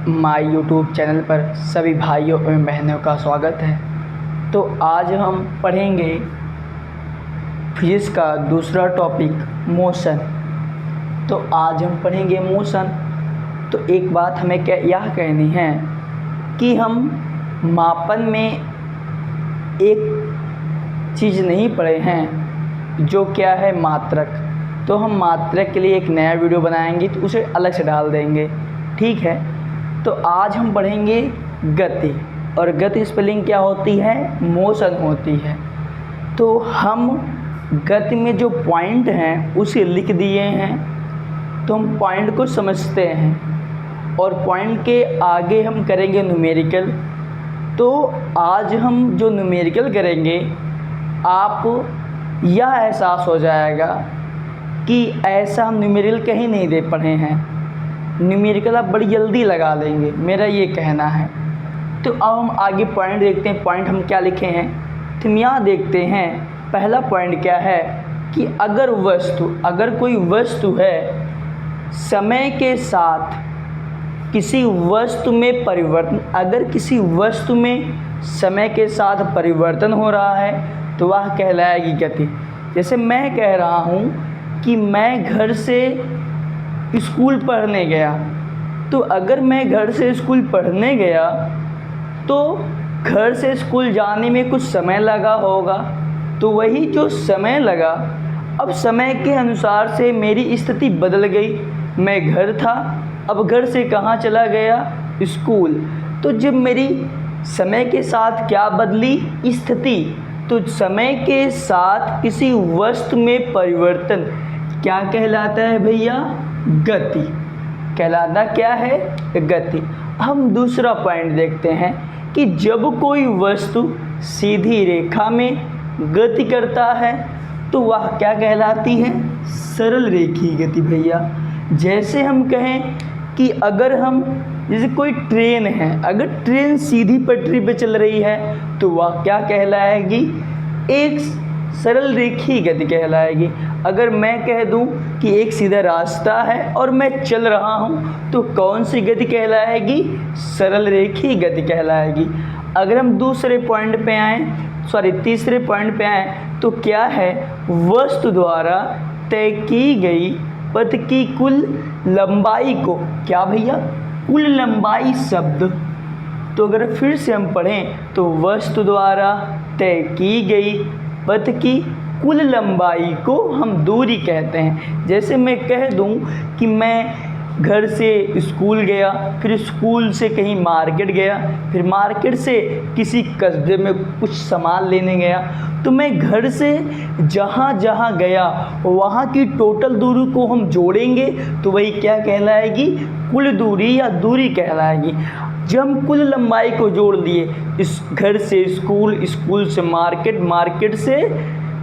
My YouTube channel पर सभी भाइयों एवं बहनों का स्वागत है। तो आज हम पढ़ेंगे फिजिक्स का दूसरा टॉपिक मोशन। तो आज हम पढ़ेंगे मोशन। तो एक बात हमें यह कहनी है कि हम मापन में एक चीज़ नहीं पढ़े हैं जो क्या है मात्रक। तो हम मात्रक के लिए एक नया वीडियो बनाएंगे तो उसे अलग से डाल देंगे, ठीक है। तो आज हम पढ़ेंगे गति, और गति स्पेलिंग क्या होती है? मोशन होती है। तो हम गति में जो पॉइंट हैं उसे लिख दिए हैं, तो हम पॉइंट को समझते हैं और पॉइंट के आगे हम करेंगे न्यूमेरिकल। तो आज हम जो न्यूमेरिकल करेंगे आप यह एहसास हो जाएगा कि ऐसा हम न्यूमेरिकल कहीं नहीं दे पढ़े हैं। न्यूमेरिकल आप बड़ी जल्दी लगा लेंगे, मेरा ये कहना है। तो अब हम आगे पॉइंट देखते हैं। पॉइंट हम क्या लिखे हैं तो हम यहाँ देखते हैं। पहला पॉइंट क्या है कि अगर कोई वस्तु है समय के साथ किसी वस्तु में परिवर्तन, अगर किसी वस्तु में समय के साथ परिवर्तन हो रहा है तो वह कहलाएगी गति। जैसे मैं कह रहा हूँ कि मैं घर से स्कूल पढ़ने गया, तो अगर मैं घर से स्कूल पढ़ने गया तो घर से स्कूल जाने में कुछ समय लगा होगा, तो वही जो समय लगा, अब समय के अनुसार से मेरी स्थिति बदल गई। मैं घर था, अब घर से कहाँ चला गया? स्कूल। तो जब मेरी समय के साथ क्या बदली? स्थिति। तो समय के साथ किसी वस्तु में परिवर्तन क्या कहलाता है भैया? गति कहलाता क्या है? गति। हम दूसरा पॉइंट देखते हैं कि जब कोई वस्तु सीधी रेखा में गति करता है तो वह क्या कहलाती है? सरल रेखीय गति भैया। जैसे हम कहें कि अगर हम जैसे कोई ट्रेन है, अगर ट्रेन सीधी पटरी पे चल रही है तो वह क्या कहलाएगी? एक सरल रेखीय गति कहलाएगी। अगर मैं कह दूं कि एक सीधा रास्ता है और मैं चल रहा हूं तो कौन सी गति कहलाएगी? सरल रेखीय गति कहलाएगी। अगर हम तीसरे पॉइंट पे आए तो क्या है? वस्तु द्वारा तय की गई पथ की कुल लंबाई को क्या भैया? कुल लंबाई शब्द। तो अगर फिर से हम पढ़ें तो वस्तु द्वारा तय की गई पथ की कुल लंबाई को हम दूरी कहते हैं। जैसे मैं कह दूं कि मैं घर से स्कूल गया, फिर स्कूल से कहीं मार्केट गया, फिर मार्केट से किसी कस्बे में कुछ सामान लेने गया, तो मैं घर से जहाँ जहाँ गया वहाँ की टोटल दूरी को हम जोड़ेंगे तो वही क्या कहलाएगी? कुल दूरी या दूरी कहलाएगी। जब हम कुल लंबाई को जोड़ लिए, इस घर से स्कूल, स्कूल से मार्केट, मार्केट से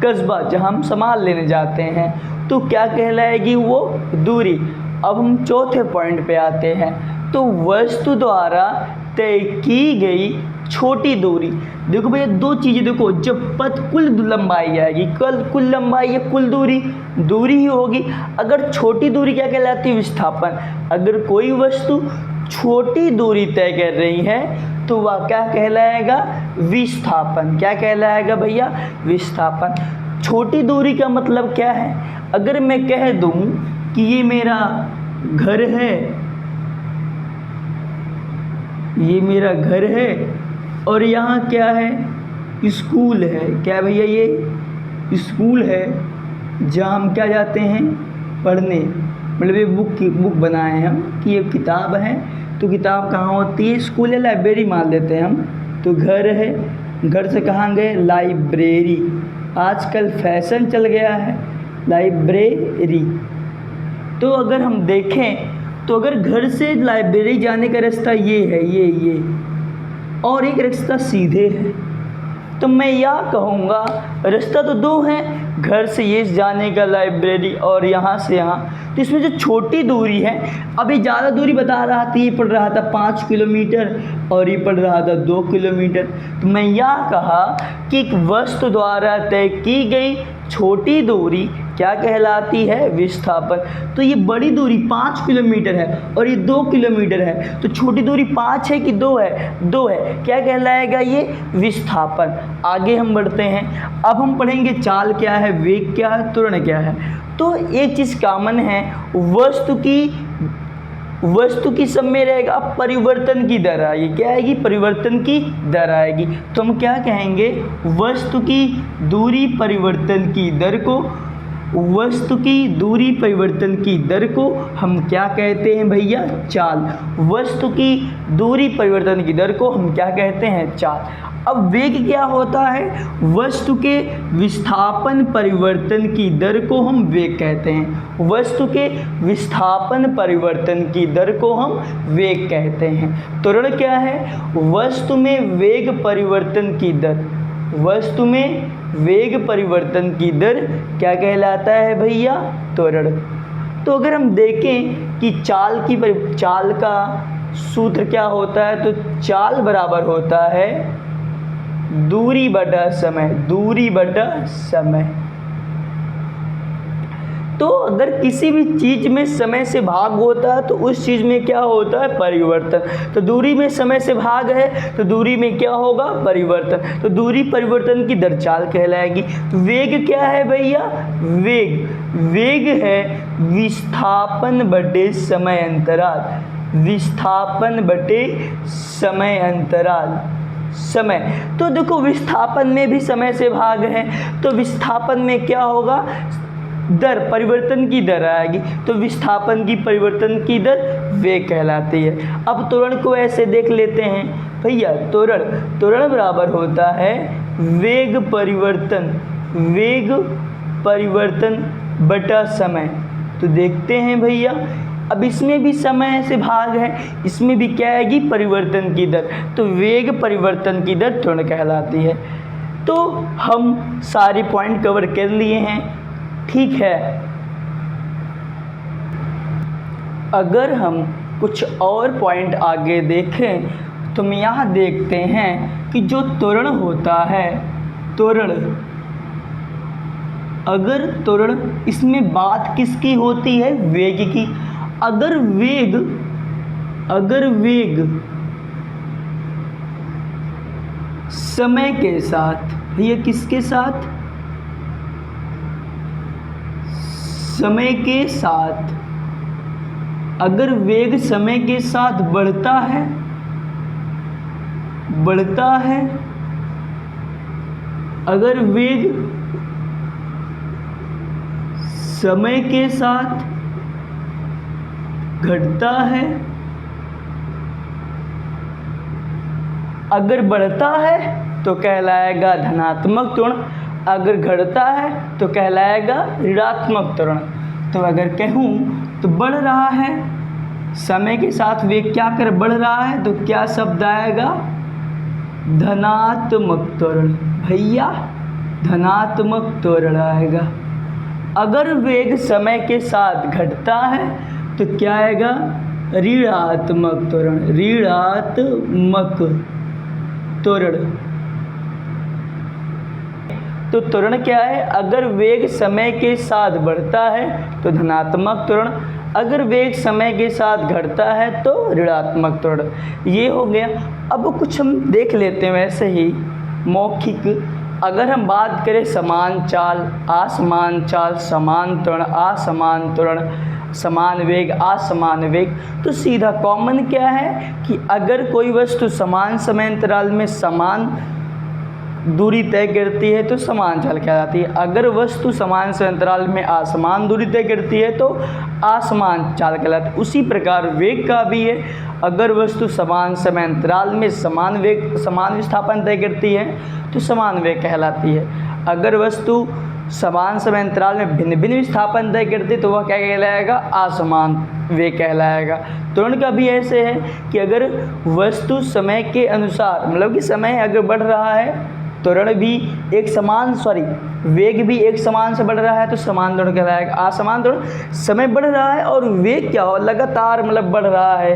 कस्बा जहाँ हम सामान लेने जाते हैं, तो क्या कहलाएगी? वो दूरी। अब हम चौथे पॉइंट पे आते हैं। तो वस्तु द्वारा तय की गई छोटी दूरी। देखो भैया दो चीज़ें देखो, जब पथ कुल लंबाई आएगी, कुल लंबाई या कुल दूरी ही होगी। अगर छोटी दूरी क्या कहलाती है? विस्थापन। अगर कोई वस्तु छोटी दूरी तय कर रही है तो वह क्या कहलाएगा? विस्थापन। क्या कहलाएगा भैया? विस्थापन। छोटी दूरी का मतलब क्या है? अगर मैं कह दूं कि ये मेरा घर है, ये मेरा घर है और यहाँ क्या है? स्कूल है। क्या भैया? ये स्कूल है जहाँ हम क्या जाते हैं? पढ़ने। मतलब ये बुक बनाए हैं हम कि ये किताब है, तो किताब कहाँ होती है? स्कूल या लाइब्रेरी मान लेते हैं हम। तो घर है, घर से कहाँ गए? लाइब्रेरी। आजकल फैशन चल गया है लाइब्रेरी। तो अगर हम देखें तो अगर घर से लाइब्रेरी जाने का रास्ता ये है, ये और एक रास्ता सीधे है, तो मैं यह कहूँगा रास्ता तो दो हैं, घर से ये जाने का लाइब्रेरी और यहाँ से यहाँ। तो इसमें जो छोटी दूरी है, अभी ज़्यादा दूरी बता रहा था, ये पड़ रहा था 5 किलोमीटर और ये पड़ रहा था 2 किलोमीटर। तो मैं यह कहा कि एक वस्तु द्वारा तय की गई छोटी दूरी क्या कहलाती है? विस्थापन। तो ये बड़ी दूरी 5 किलोमीटर है और ये 2 किलोमीटर है, तो छोटी दूरी 5 है कि 2 है? 2 है। क्या कहलाएगा ये? विस्थापन। आगे हम बढ़ते हैं। अब हम पढ़ेंगे चाल क्या है, वेग क्या है, त्वरण क्या है। तो एक चीज़ कॉमन है, वस्तु की सब में रहेगा परिवर्तन की दर आएगी। क्या आएगी? परिवर्तन की दर आएगी। तो हम क्या कहेंगे? वस्तु की दूरी परिवर्तन की दर को, वस्तु की दूरी परिवर्तन की दर को हम क्या कहते हैं भैया? चाल। वस्तु की दूरी परिवर्तन की दर को हम क्या कहते हैं? चाल। अब वेग क्या होता है? वस्तु के विस्थापन परिवर्तन की दर को हम वेग कहते हैं। वस्तु के विस्थापन परिवर्तन की दर को हम वेग कहते हैं। त्वरण क्या है? वस्तु में वेग परिवर्तन की दर। वस्तु में वेग परिवर्तन की दर क्या कहलाता है भैया? त्वरण। तो अगर हम देखें कि चाल का सूत्र क्या होता है, तो चाल बराबर होता है दूरी बटा समय। दूरी बटा समय। तो अगर किसी भी चीज़ में समय से भाग होता है तो उस चीज़ में क्या होता है? परिवर्तन। तो दूरी में समय से भाग है तो दूरी में क्या होगा? परिवर्तन। तो दूरी परिवर्तन की दर चाल कहलाएगी। तो वेग क्या है भैया? वेग है विस्थापन बटे समय अंतराल। विस्थापन बटे समय अंतराल। समय। तो देखो विस्थापन में भी समय से भाग है, तो विस्थापन में क्या होगा? दर, परिवर्तन की दर आएगी। तो विस्थापन की परिवर्तन की दर वेग कहलाती है। अब त्वरण को ऐसे देख लेते हैं भैया। त्वरण बराबर होता है वेग परिवर्तन बटा समय। तो देखते हैं भैया, अब इसमें भी समय से भाग है, इसमें भी क्या आएगी? परिवर्तन की दर। तो वेग परिवर्तन की दर त्वरण कहलाती है। तो हम सारे पॉइंट कवर कर लिए हैं, ठीक है। अगर हम कुछ और पॉइंट आगे देखें तो हम यहाँ देखते हैं कि जो त्वरण होता है, त्वरण इसमें बात किसकी होती है? वेग की। अगर वेग समय के साथ, भैया किसके साथ? समय के साथ। अगर वेग समय के साथ बढ़ता है, अगर वेग समय के साथ घटता है, अगर बढ़ता है तो कहलाएगा धनात्मक त्वरण, अगर घटता है तो कहलाएगा ऋणात्मक त्वरण। तो अगर कहूँ तो बढ़ रहा है समय के साथ वेग क्या कर बढ़ रहा है, तो क्या शब्द आएगा? धनात्मक त्वरण। भैया धनात्मक त्वरण आएगा। अगर वेग समय के साथ घटता है तो क्या आएगा? ऋणात्मक त्वरण। ऋणात्मक त्वरण। तो त्वरण क्या है? अगर वेग समय के साथ बढ़ता है तो धनात्मक त्वरण, अगर वेग समय के साथ घटता है तो ऋणात्मक त्वरण। ये हो गया। अब कुछ हम देख लेते हैं वैसे ही मौखिक। अगर हम बात करें समान चाल, असमान चाल, समान त्वरण, असमान त्वरण, समान वेग, असमान वेग, तो सीधा कॉमन क्या है कि अगर कोई वस्तु समान समय अंतराल में समान दूरी तय करती है तो समान चाल कहलाती है। अगर वस्तु समान समय अंतराल में असमान दूरी तय करती है तो असमान चाल कहलाती है। उसी प्रकार वेग का भी है। अगर वस्तु समान समय अंतराल में समान विस्थापन तय करती है तो समान वेग कहलाती है। अगर वस्तु समान समय अंतराल में भिन्न भिन्न विस्थापन तय करती तो वह क्या कहलाएगा? असमान वेग कहलाएगा। त्वरण का भी ऐसे है कि अगर वस्तु समय के अनुसार, मतलब कि समय अगर बढ़ रहा है, त्वरण भी वेग भी एक समान से बढ़ रहा है तो समान त्वरण कहलाएगा। असमान त्वरण समय बढ़ रहा है और वेग क्या हो लगातार मतलब बढ़ रहा है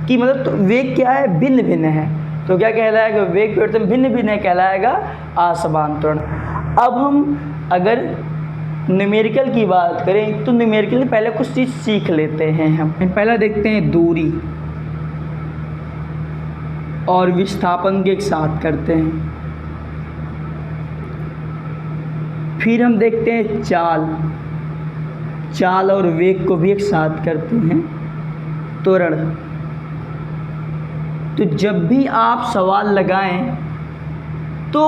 कि मतलब तो वेग क्या है? भिन्न भिन्न है, तो क्या कहलाएगा? वेग परिवर्तन भिन्न भिन्न है कहलाएगा असमान त्वरण। अब हम अगर न्यूमेरिकल की बात करें तो न्यूमेरिकल पहले कुछ चीज़ सीख लेते हैं हम। पहला देखते हैं दूरी और विस्थापन के एक साथ करते हैं। फिर हम देखते हैं चाल और वेग को भी एक साथ करते हैं। त्वरण। तो जब भी आप सवाल लगाएं तो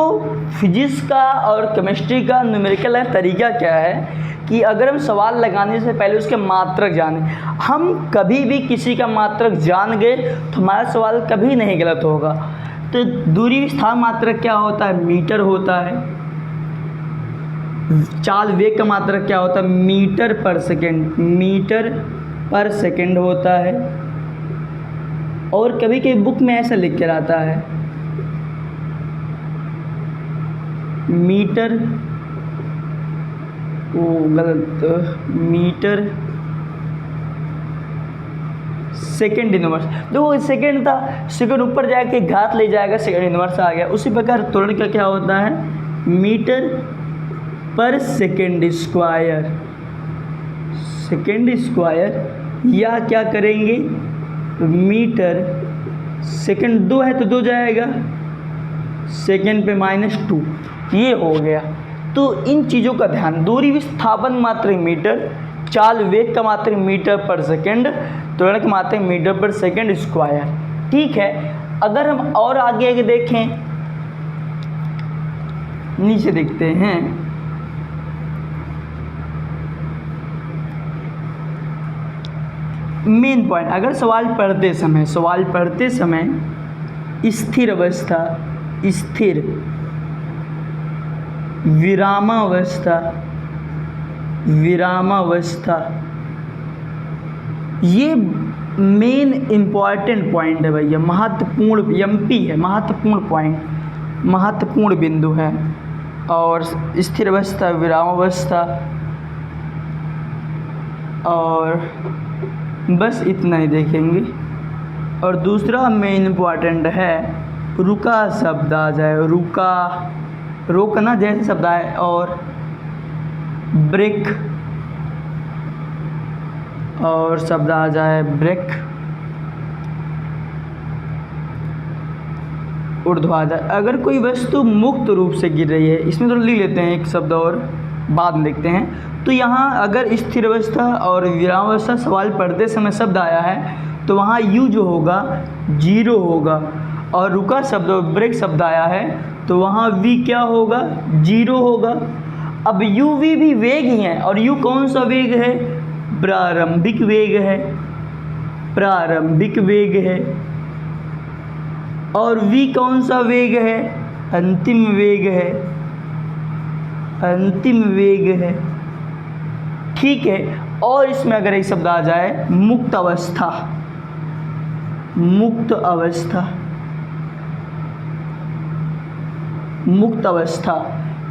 फिजिक्स का और केमिस्ट्री का न्यूमेरिकल तरीका क्या है कि अगर हम सवाल लगाने से पहले उसके मात्रक जानें। हम कभी भी किसी का मात्रक जान गए तो हमारा सवाल कभी नहीं गलत होगा। तो दूरी विस्थापन मात्रक क्या होता है? मीटर होता है। चाल वेग का मात्रक क्या होता है? मीटर पर सेकेंड होता है। और कभी कभी बुक में ऐसा लिख कर आता है मीटर सेकेंड इनवर्स। देखो सेकेंड था, सेकेंड ऊपर जाके घात ले जाएगा, सेकेंड इनवर्स आ गया। उसी प्रकार त्वरण का क्या होता है? मीटर पर सेकेंड स्क्वायर या क्या करेंगे? मीटर सेकेंड 2 है तो 2 जाएगा, सेकेंड पे -2, ये हो गया। तो इन चीज़ों का ध्यान। दूरी विस्थापन मात्रक मीटर, चाल वेग का मात्रक मीटर पर सेकेंड, त्वरण का मात्रक मीटर पर सेकेंड स्क्वायर। ठीक है। अगर हम और आगे देखें, नीचे देखते हैं, मेन पॉइंट। अगर सवाल पढ़ते समय स्थिर अवस्था, स्थिर, विरामावस्था, ये मेन इम्पॉर्टेंट पॉइंट है भैया, महत्वपूर्ण एमपी है, महत्वपूर्ण पॉइंट, महत्वपूर्ण बिंदु है। और स्थिर अवस्था, विरामावस्था, और बस इतना ही देखेंगे। और दूसरा मेन इम्पॉर्टेंट है रुका शब्द आ जाए, रोकना जैसे शब्द आए, और ब्रेक और शब्द आ जाए ब्रेक, ऊर्ध्वाधर। अगर कोई वस्तु मुक्त रूप से गिर रही है, इसमें तो लिख लेते हैं एक शब्द और बाद में देखते हैं। तो यहाँ अगर स्थिर अवस्था और विरामावस्था सवाल पढ़ते समय शब्द आया है तो वहाँ u जो होगा 0 होगा, और रुका शब्द और ब्रेक शब्द आया है तो वहाँ v क्या होगा? 0 होगा। अब u v भी वेग ही है, और u कौन सा वेग है? प्रारंभिक वेग है। और v कौन सा वेग है? अंतिम वेग है। ठीक है। और इसमें अगर एक शब्द आ जाए मुक्त अवस्था,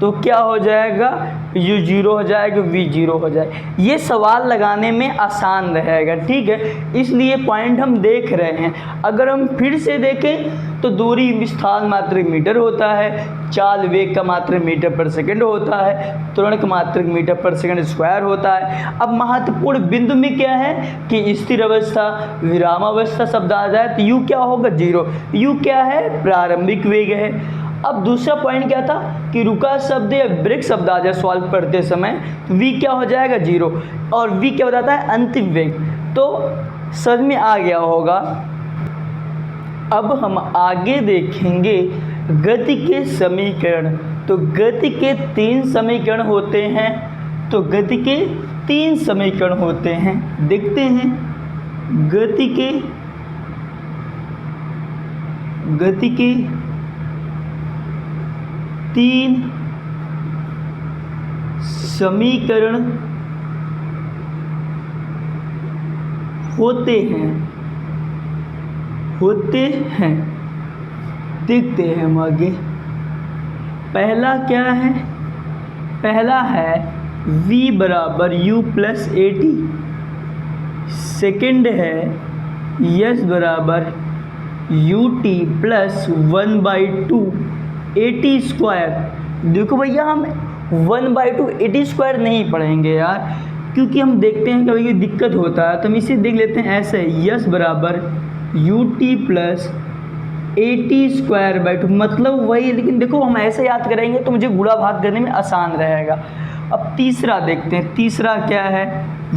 तो क्या हो जाएगा? u 0 हो जाएगा, v 0 हो जाएगा। ये सवाल लगाने में आसान रहेगा। ठीक है, इसलिए पॉइंट हम देख रहे हैं। अगर हम फिर से देखें तो दूरी विस्थापन मात्रक मीटर होता है, चाल वेग का मात्रक मीटर पर सेकंड होता है, त्वरण का मात्रक मीटर पर सेकंड स्क्वायर होता है। अब महत्वपूर्ण बिंदु में क्या है कि स्थिर अवस्था, विरामावस्था शब्द आ जाए तो u क्या होगा? 0। u क्या है? प्रारंभिक वेग है। अब दूसरा पॉइंट क्या था कि रुका शब्द या ब्रेक शब्द आ जाए सवाल पढ़ते समय तो v क्या हो जाएगा? 0, और v क्या बताता है? अंतिम वेग। तो समझ में आ गया होगा। अब हम आगे देखेंगे गति के समीकरण। तो गति के 3 समीकरण होते हैं। तो गति के 3 समीकरण होते हैं, देखते हैं। गति के 3 समीकरण होते हैं, देखते हैं हम आगे। पहला क्या है? पहला है v बराबर u प्लस at। सेकेंड है s बराबर ut प्लस 1/2 at स्क्वायर। देखो भैया, हम 1/2 एटी स्क्वायर नहीं पढ़ेंगे यार, क्योंकि हम देखते हैं कभी कभी दिक्कत होता है, तो हम इसे देख लेते हैं ऐसे, यस बराबर ut प्लस 80/2, मतलब वही है, लेकिन देखो हम ऐसे याद करेंगे तो मुझे गुणा भाग करने में आसान रहेगा। अब तीसरा देखते हैं, तीसरा क्या है,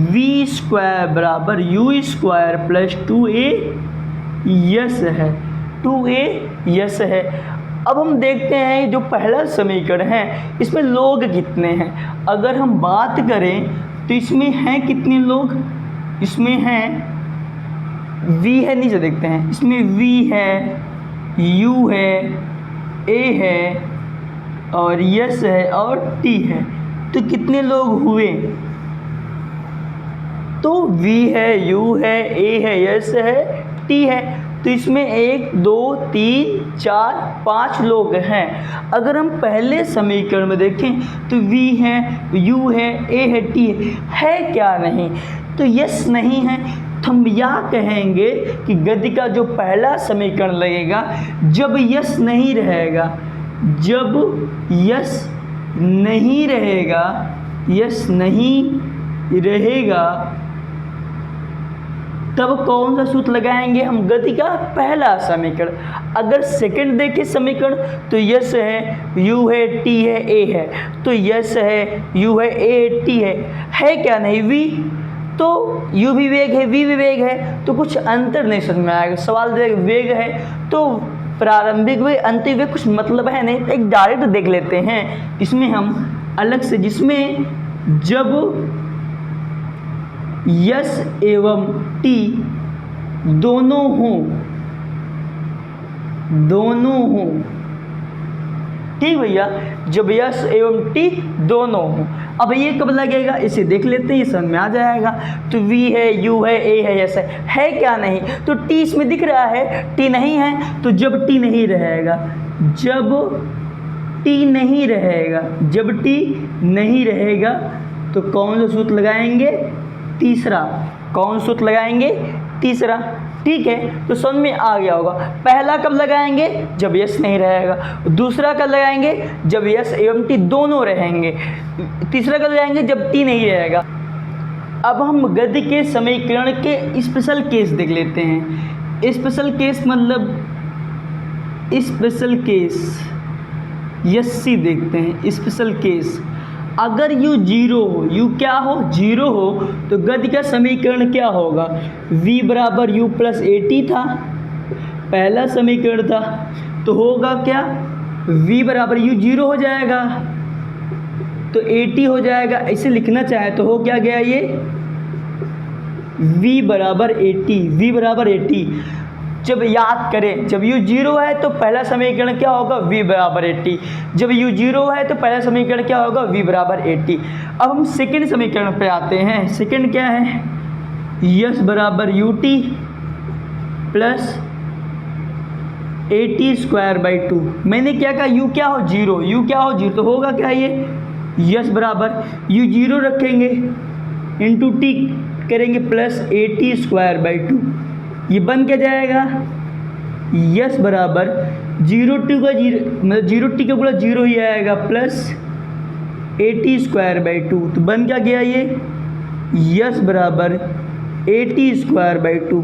v स्क्वायर बराबर u square plus 2a yes है, 2a यस है। अब हम देखते हैं जो पहला समीकरण है इसमें लोग कितने हैं। अगर हम बात करें तो इसमें हैं कितने लोग, इसमें हैं v है, नीचे देखते हैं, इसमें v है, u है, a है और यस है और t है। तो कितने लोग हुए, तो v है, u है, a है, यस है, t है। तो इसमें 1 2 3 4 5 लोग हैं। अगर हम पहले समीकरण में देखें तो v है, u है, a है, t है क्या नहीं, तो यस नहीं है। तो हम यह कहेंगे कि गति का जो पहला समीकरण लगेगा जब यस नहीं रहेगा, जब यस नहीं रहेगा, यस नहीं रहेगा, तब कौन सा सूत्र लगाएंगे हम, गति का पहला समीकरण। अगर सेकंड देखें समीकरण तो यस है, u है, t है, a है, तो यस है, u है, a है, t है क्या नहीं v, तो u भी वेग है, v भी वेग है, तो कुछ अंतर नहीं समझ में आएगा। सवाल वेग है तो प्रारंभिक वेग अंतिम वेग कुछ मतलब है नहीं। एक डायरेक्ट देख लेते हैं इसमें हम अलग से, जिसमें जब यस एवं t दोनों हों, ठीक भैया, जब यस एवं t दोनों हों। अब ये कब लगेगा इसे देख लेते हैं, ये समझ में आ जाएगा। तो v है, u है, a है, यस है क्या नहीं, तो t इसमें दिख रहा है, t नहीं है, तो जब t नहीं रहेगा, जब t नहीं रहेगा, जब t नहीं रहेगा तो कौन सा सूत्र लगाएंगे, तीसरा। कौन सूत्र लगाएंगे, तीसरा, ठीक है। तो समझ में आ गया होगा। पहला कब लगाएंगे, जब यस नहीं रहेगा। दूसरा कब लगाएंगे, जब यस एवं टी दोनों रहेंगे। तीसरा कब लगाएंगे, जब टी नहीं रहेगा। अब हम गति के समीकरण के स्पेशल केस देख लेते हैं। स्पेशल केस मतलब स्पेशल केस, यस्सी देखते हैं। स्पेशल केस, अगर u जीरो हो, u क्या हो, जीरो हो, तो गति का समीकरण क्या होगा, v बराबर u प्लस ए टी था, पहला समीकरण था, तो होगा क्या, v बराबर u जीरो हो जाएगा तो ए टी हो जाएगा। ऐसे लिखना चाहे तो हो क्या गया ये, v बराबर ए टी, v बराबर ए टी। जब याद करें, जब u जीरो है तो पहला समीकरण क्या होगा, v बराबर 80। जब u जीरो है तो पहला समीकरण क्या होगा, v बराबर 80। अब हम सेकंड समीकरण पे आते हैं। सेकंड क्या है, यस बराबर u t प्लस 80/2। मैंने क्या कहा, u क्या हो, जीरो, u क्या हो, जीरो, तो होगा क्या ये, यस बराबर u जीरो रखेंगे इंटू टी करेंगे प्लस 80/2। ये बन क्या जाएगा, यस बराबर 0 का जीरो, मतलब 0t का गुणा जीरो ही आएगा प्लस 80/2। तो बन क्या गया ये, यस बराबर 80/2।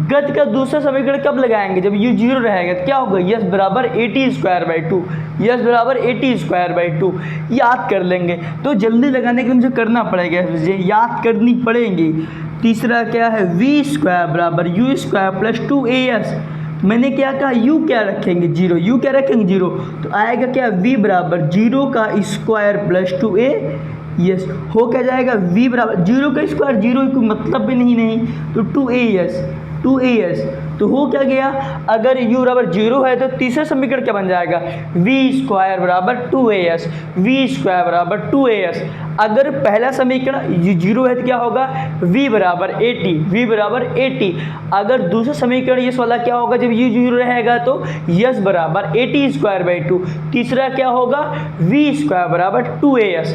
गति का दूसरा समीकरण कब लगाएंगे, जब u जीरो रहेगा तो क्या होगा, यस बराबर 80/2, यस बराबर 80/2। याद कर लेंगे, तो जल्दी लगाने के लिए मुझे करना पड़ेगा, मुझे याद करनी पड़ेगी। तीसरा क्या है, v स्क्वायर बराबर u स्क्वायर प्लस 2as। मैंने क्या कहा, u क्या रखेंगे, जीरो, u क्या रखेंगे, जीरो, तो आएगा क्या, v बराबर जीरो का स्क्वायर प्लस 2a यस। हो क्या जाएगा, v बराबर जीरो का स्क्वायर, जीरो कोई मतलब भी नहीं, तो 2as। तो हो क्या गया, अगर u बराबर जीरो है तो तीसरा समीकरण क्या बन जाएगा, v स्क्वायर बराबर 2as, v स्क्वायर बराबर 2as। अगर पहला समीकरण u जीरो है तो क्या होगा, v बराबर 80, v बराबर 80। अगर दूसरा समीकरण ये वाला क्या होगा, जब u जीरो रहेगा तो यस बराबर 80/2। तीसरा क्या होगा, v स्क्वायर बराबर 2as।